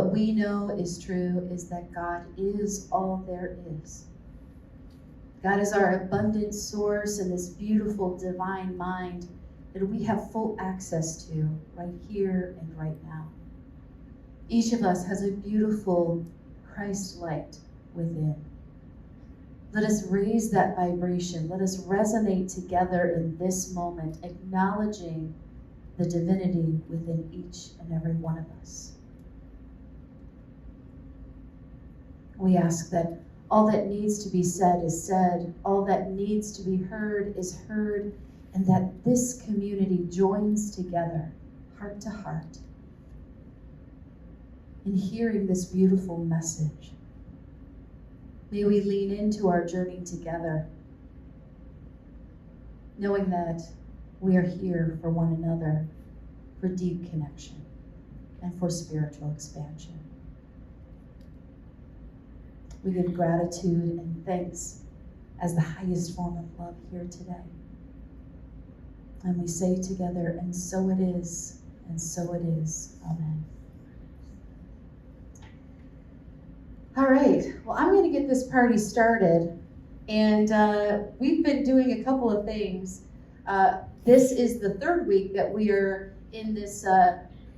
what we know is true is that God is all there is. God is our abundant source and this beautiful divine mind that we have full access to right here and right now. Each of us has a beautiful Christ light within. Let us raise that vibration. Let us resonate together in this moment, acknowledging the divinity within each and every one of us. We ask that all that needs to be said is said, all that needs to be heard is heard, and that this community joins together, heart to heart, in hearing this beautiful message. May we lean into our journey together, knowing that we are here for one another, for deep connection, and for spiritual expansion. We give gratitude and thanks as the highest form of love here today. And we say together, and so it is, and so it is. Amen. All right, well, I'm going to get this party started. And we've been doing a couple of things. This is the third week that we are in this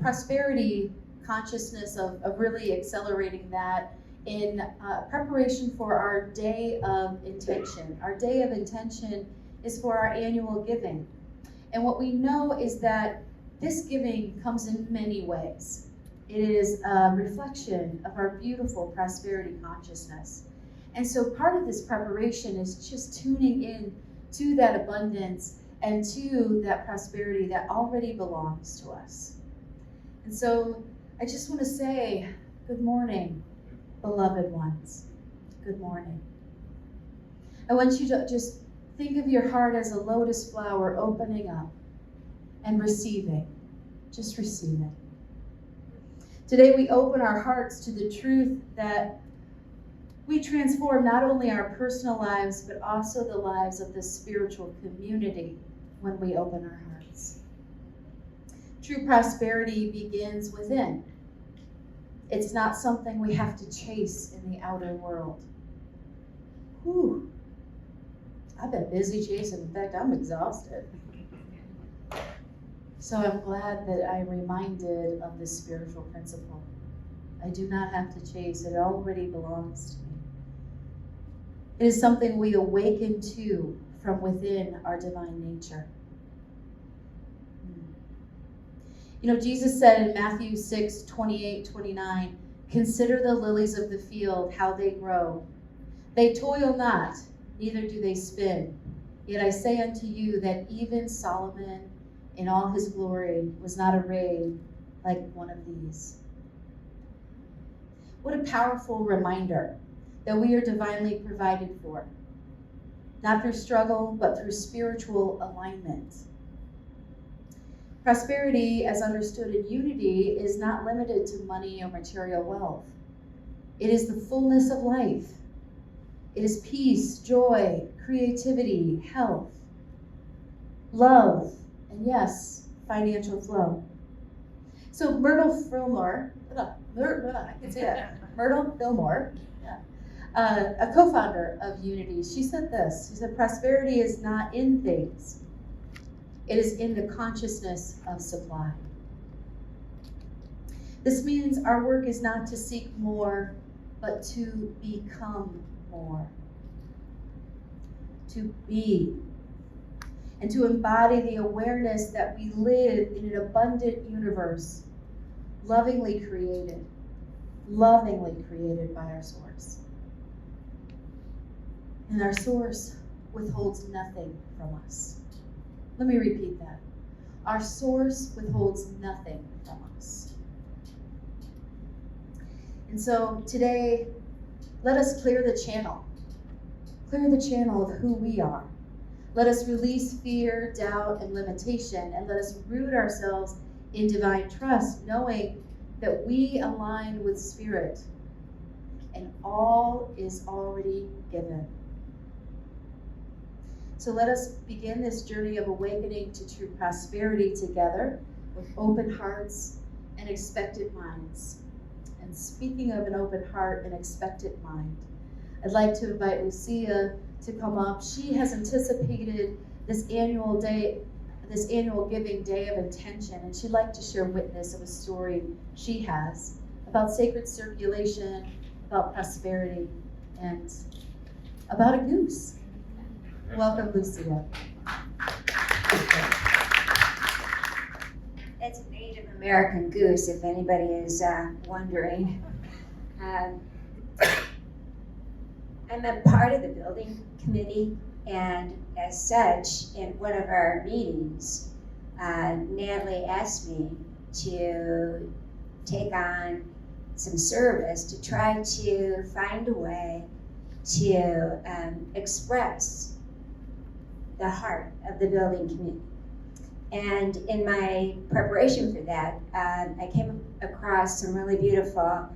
prosperity consciousness of really accelerating that in preparation for our Day of Intention. Our Day of Intention is for our annual giving. And what we know is that this giving comes in many ways. It is a reflection of our beautiful prosperity consciousness. And so part of this preparation is just tuning in to that abundance and to that prosperity that already belongs to us. And so I just want to say, good morning, beloved ones. Good morning. I want you to just think of your heart as a lotus flower opening up and receiving. Just receive it. Today we open our hearts to the truth that we transform not only our personal lives, but also the lives of the spiritual community when we open our hearts. True prosperity begins within. It's not something we have to chase in the outer world. Whew. I've been busy chasing. In fact, I'm exhausted. So I'm glad that I'm reminded of this spiritual principle. I do not have to chase. It already belongs to me. It is something we awaken to from within our divine nature. You know, Jesus said in Matthew 6:28-29, "Consider the lilies of the field, how they grow. They toil not, neither do they spin. Yet I say unto you that even Solomon in all his glory was not arrayed like one of these." What a powerful reminder that we are divinely provided for, not through struggle, but through spiritual alignment. Prosperity, as understood in unity, is not limited to money or material wealth. It is the fullness of life. It is peace, joy, creativity, health, love, and yes, financial flow. So Myrtle Fillmore, I can say that, Myrtle Fillmore, a co-founder of Unity, she said this. She said, "Prosperity is not in things. It is in the consciousness of supply." This means our work is not to seek more, but to become more. To be. And to embody the awareness that we live in an abundant universe, lovingly created by our source. And our source withholds nothing from us. Let me repeat that. Our source withholds nothing from us. And so today, let us clear the channel. Clear the channel of who we are. Let us release fear, doubt, and limitation, and let us root ourselves in divine trust, knowing that we align with Spirit, and all is already given. So let us begin this journey of awakening to true prosperity together with open hearts and expectant minds. And speaking of an open heart and expectant mind, I'd like to invite Lucia to come up. She has anticipated this annual Giving Day of Intention, and she'd like to share witness of a story she has about sacred circulation, about prosperity, and about a goose. Welcome, Lucia. It's a Native American goose, if anybody is wondering. I'm a part of the building committee, and as such, in one of our meetings, Natalie asked me to take on some service to try to find a way to express the heart of the building community. And in my preparation for that, I came across some really beautiful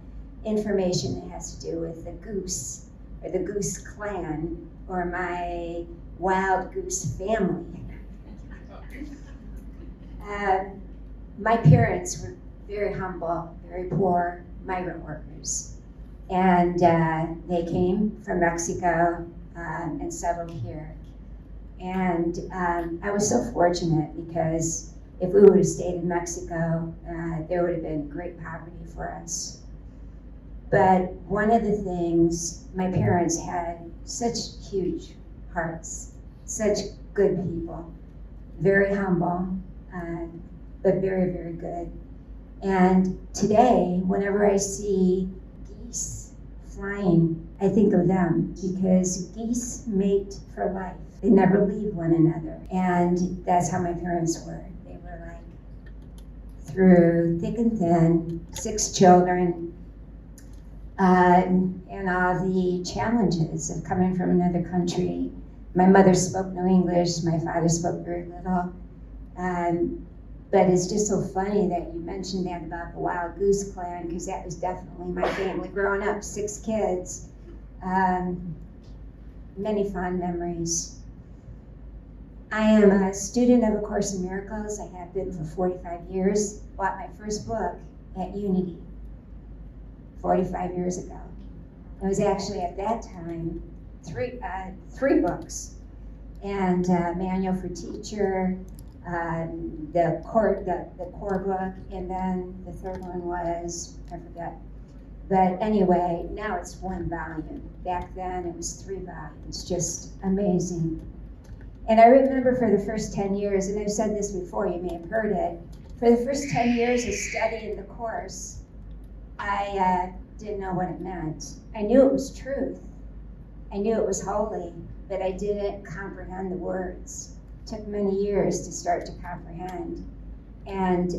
information that has to do with the goose, or the Goose clan, or my wild goose family. My parents were very humble, very poor migrant workers. And they came from Mexico and settled here. And I was so fortunate because if we would have stayed in Mexico, there would have been great poverty for us. But one of the things, my parents had such huge hearts, such good people, very humble, but very, very good. And today, whenever I see geese flying, I think of them, because geese mate for life. They never leave one another. And that's how my parents were. They were like, through thick and thin, 6 children, and all the challenges of coming from another country. My mother spoke no English, my father spoke very little. But it's just so funny that you mentioned that about the Wild Goose Clan, because that was definitely my family growing up, 6 kids. Many fond memories. I am a student of A Course in Miracles. I have been for 45 years. Bought my first book at Unity 45 years ago. It was actually at that time 3 books, and Manual for Teacher, the core book, and then the third one was, I forget. But anyway, now it's 1 volume. Back then it was 3 volumes, just amazing. And I remember for the first 10 years, and I've said this before, you may have heard it, for the first 10 years of studying the course, I didn't know what it meant. I knew it was truth. I knew it was holy, but I didn't comprehend the words. It took many years to start to comprehend. And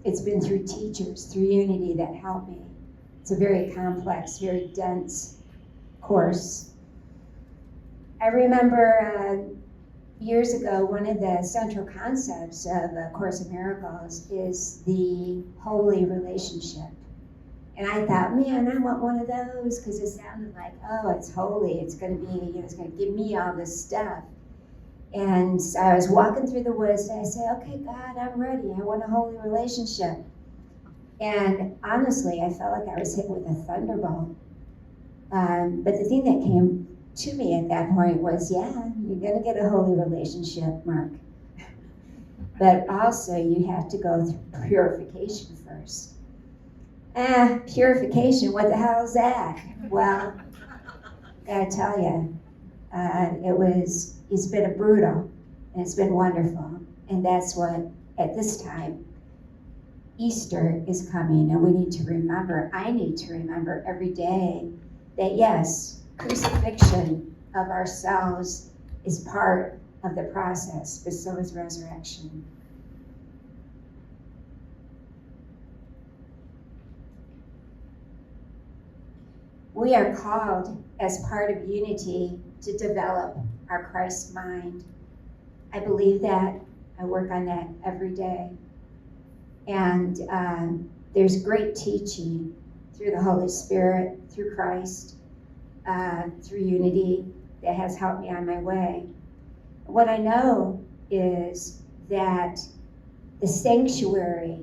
it's been through teachers, through Unity, that helped me. It's a very complex, very dense course. I remember years ago, one of the central concepts of A Course in Miracles is the holy relationship. And I thought, man, I want one of those, because it sounded like, oh, it's holy. It's going to be, it's going to give me all this stuff. And so I was walking through the woods, and I said, okay, God, I'm ready. I want a holy relationship. And honestly, I felt like I was hit with a thunderbolt. But the thing that came to me at that point was, yeah, you're going to get a holy relationship, Mark. But also, you have to go through purification first. Purification, what the hell is that? Well, gotta tell you, it's been a brutal, and it's been wonderful. And that's what, at this time, Easter is coming, and we need to remember, I need to remember every day that yes, crucifixion of ourselves is part of the process, but so is resurrection. We are called, as part of Unity, to develop our Christ mind. I believe that. I work on that every day. And there's great teaching through the Holy Spirit, through Christ, through Unity, that has helped me on my way. What I know is that the sanctuary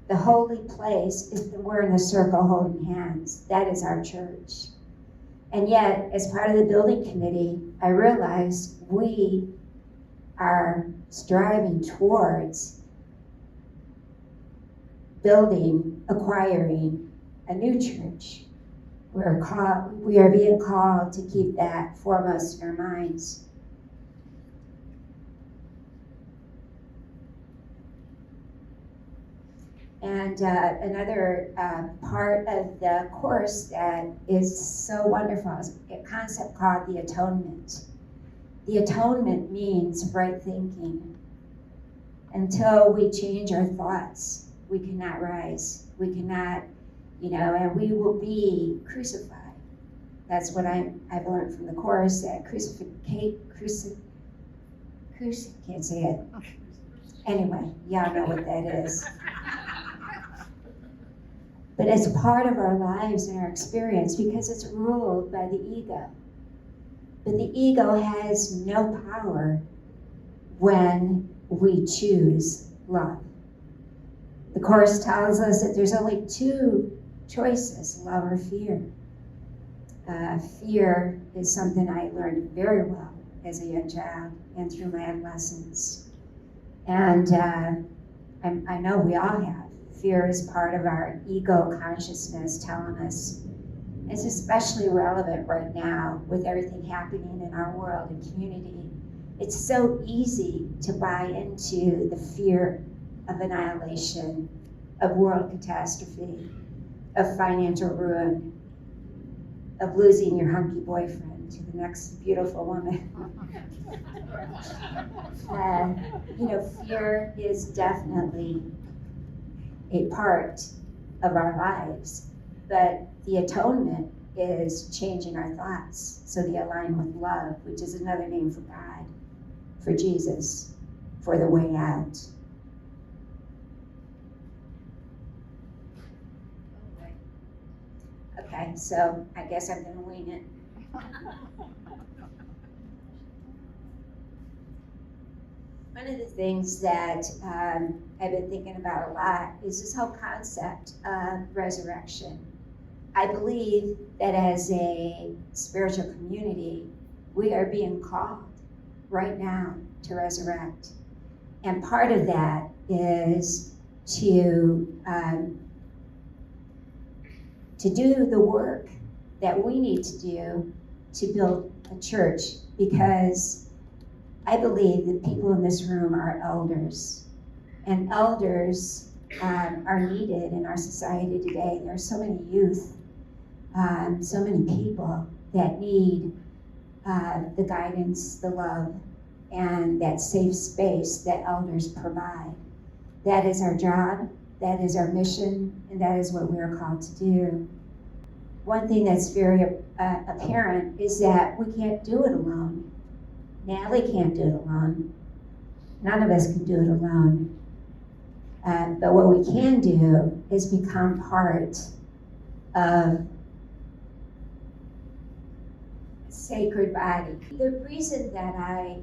The holy place is we're in the circle holding hands. That is our church. And yet, as part of the building committee, I realized we are striving towards acquiring a new church. We are being called to keep that foremost in our minds. And another part of the course that is so wonderful is a concept called the atonement. The atonement means right thinking. Until we change our thoughts, we cannot rise. We cannot, and we will be crucified. That's what I've learned from the course, that can't say it. Anyway, y'all know what that is. But it's part of our lives and our experience because it's ruled by the ego. But the ego has no power when we choose love. The Course tells us that there's only two choices, love or fear. Fear is something I learned very well as a young child and through my adolescence. And I know we all have. Fear is part of our ego consciousness telling us. It's especially relevant right now with everything happening in our world and community. It's so easy to buy into the fear of annihilation, of world catastrophe, of financial ruin, of losing your hunky boyfriend to the next beautiful woman. Fear is definitely a part of our lives, but the atonement is changing our thoughts so they align with love, which is another name for God, for Jesus, for the way out. Okay, so I guess I'm gonna wing it. One of the things that I've been thinking about a lot is this whole concept of resurrection. I believe that as a spiritual community, we are being called right now to resurrect. And part of that is to do the work that we need to do to build a church, because I believe that people in this room are elders, and elders are needed in our society today. There are so many youth, so many people that need the guidance, the love, and that safe space that elders provide. That is our job, that is our mission, and that is what we are called to do. One thing that's very apparent is that we can't do it alone. Natalie can't do it alone. None of us can do it alone. But what we can do is become part of sacred body. The reason that I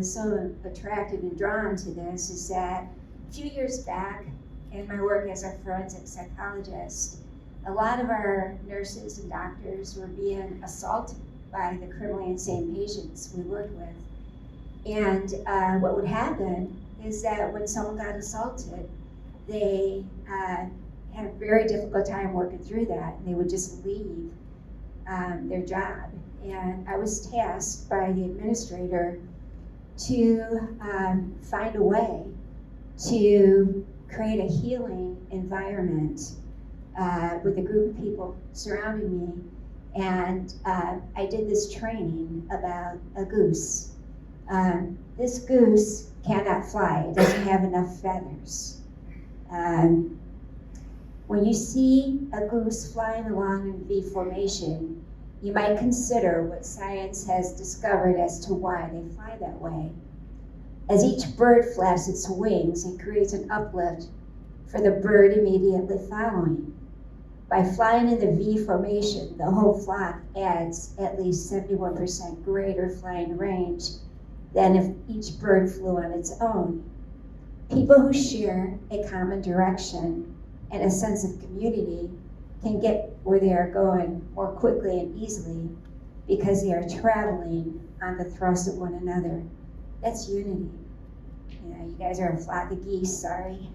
so attracted and drawn to this is that a few years back, in my work as a forensic psychologist, a lot of our nurses and doctors were being assaulted by the criminally insane patients we worked with. And what would happen is that when someone got assaulted, they had a very difficult time working through that, and they would just leave their job. And I was tasked by the administrator to find a way to create a healing environment with a group of people surrounding me. And I did this training about a goose. This goose cannot fly. It doesn't have enough feathers. When you see a goose flying along in V formation, you might consider what science has discovered as to why they fly that way. As each bird flaps its wings, it creates an uplift for the bird immediately following. By flying in the V formation, the whole flock adds at least 71% greater flying range than if each bird flew on its own. People who share a common direction and a sense of community can get where they are going more quickly and easily because they are traveling on the thrust of one another. That's unity. You know, you guys are a flock of geese, sorry.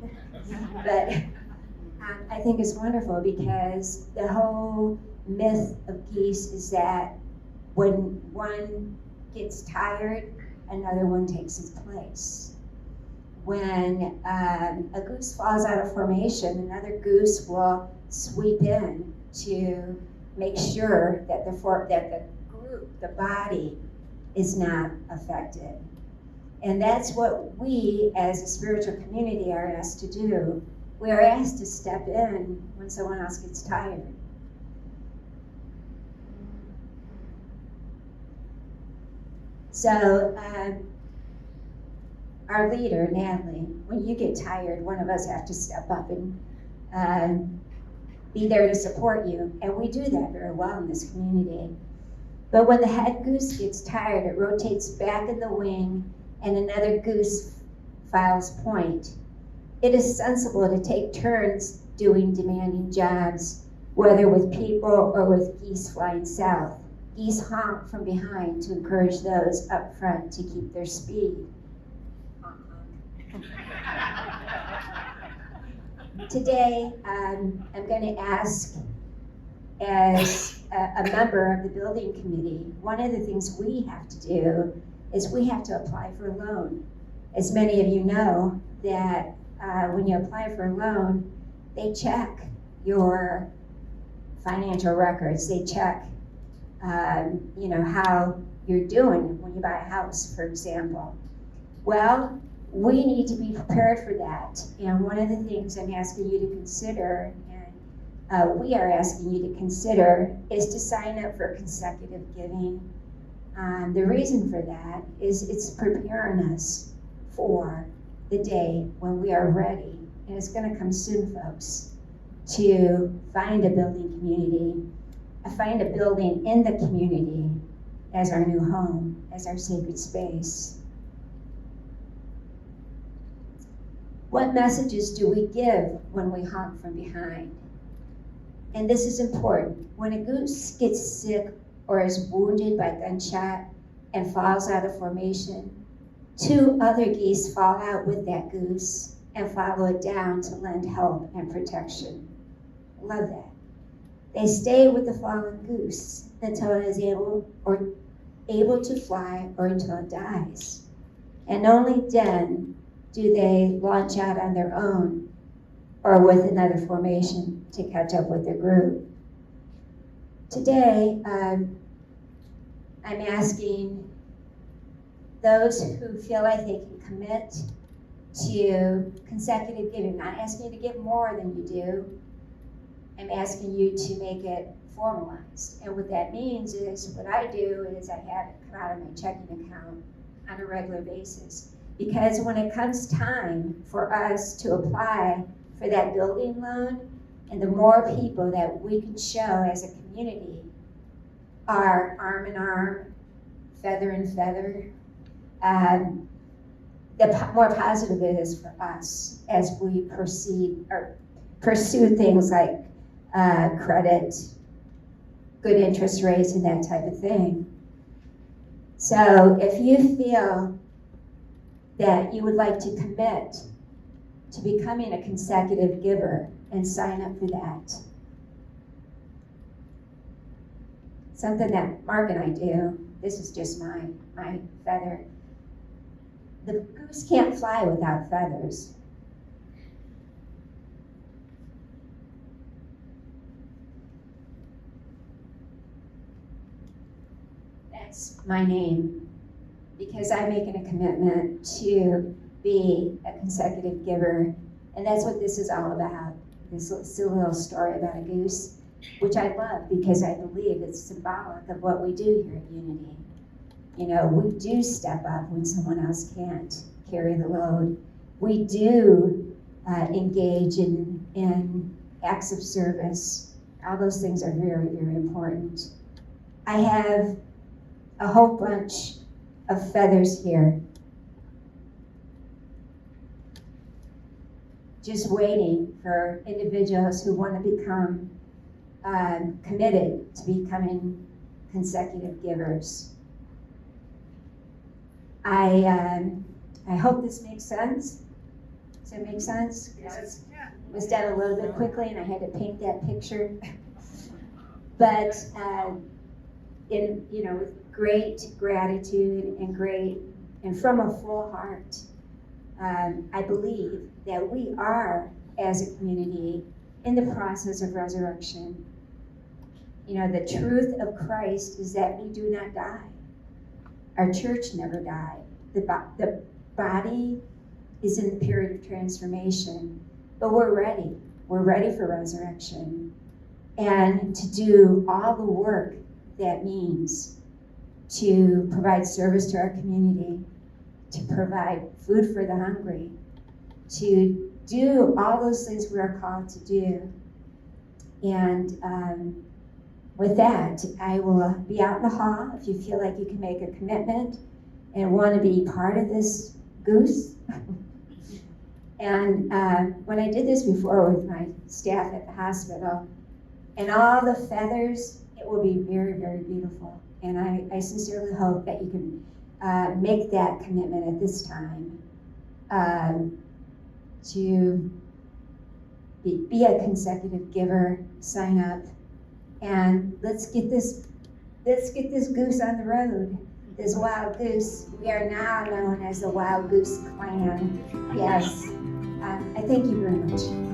But I think it's wonderful because the whole myth of geese is that when one gets tired, another one takes its place. When a goose falls out of formation, another goose will sweep in to make sure that the group, the body, is not affected. And that's what we as a spiritual community are asked to do. We are asked to step in when someone else gets tired. So our leader, Natalie, when you get tired, one of us have to step up and be there to support you. And we do that very well in this community. But when the head goose gets tired, it rotates back in the wing and another goose files point. It is sensible to take turns doing demanding jobs, whether with people or with geese flying south. Geese honk from behind to encourage those up front to keep their speed. Today, I'm going to ask, as a member of the building committee, one of the things we have to do is we have to apply for a loan. As many of you know, that when you apply for a loan, they check your financial records. They check, how you're doing when you buy a house, for example. Well, we need to be prepared for that. And one of the things I'm asking you to consider, and we are asking you to consider, is to sign up for consecutive giving. The reason for that is it's preparing us for the day when we are ready, and it's going to come soon, folks, to find a building community, find a building in the community as our new home, as our sacred space. What messages do we give when we honk from behind? And this is important. When a goose gets sick or is wounded by gunshot and falls out of formation, 2 other geese fall out with that goose and follow it down to lend help and protection. Love that. They stay with the fallen goose until it is able to fly or until it dies. And only then do they launch out on their own or with another formation to catch up with their group. Today, I'm asking those who feel like they can commit to consecutive giving, not asking you to give more than you do. I'm asking you to make it formalized. And what that means is, what I do is I have it come out of my checking account on a regular basis. Because when it comes time for us to apply for that building loan, and the more people that we can show as a community are arm in arm, feather in feather, the more positive it is for us as we proceed or pursue things like credit, good interest rates, and that type of thing. So if you feel that you would like to commit to becoming a consecutive giver and sign up for that. Something that Mark and I do, this is just my feather. The goose can't fly without feathers. That's my name. Because I'm making a commitment to be a consecutive giver. And that's what this is all about. This silly little story about a goose, which I love because I believe it's symbolic of what we do here at Unity. You know, we do step up when someone else can't carry the load. We do engage in acts of service. All those things are very, very important. I have a whole bunch of feathers here. just waiting for individuals who want to become committed to becoming consecutive givers. I hope this makes sense. Does it make sense? Yes. It was done a little bit quickly and I had to paint that picture. But with great gratitude and from a full heart, I believe that we are, as a community, in the process of resurrection. The truth of Christ is that we do not die. Our church never died. The body is in the period of transformation, but we're ready. We're ready for resurrection and to do all the work that means to provide service to our community, to provide food for the hungry, to do all those things we are called to do. And with that, I will be out in the hall if you feel like you can make a commitment and want to be part of this goose. And when I did this before with my staff at the hospital, and all the feathers, it will be very, very beautiful. And I sincerely hope that you can make that commitment at this time to be a consecutive giver, sign up, and let's get this goose on the road. This wild goose. We are now known as the Wild Goose Clan. Yes. I thank you very much.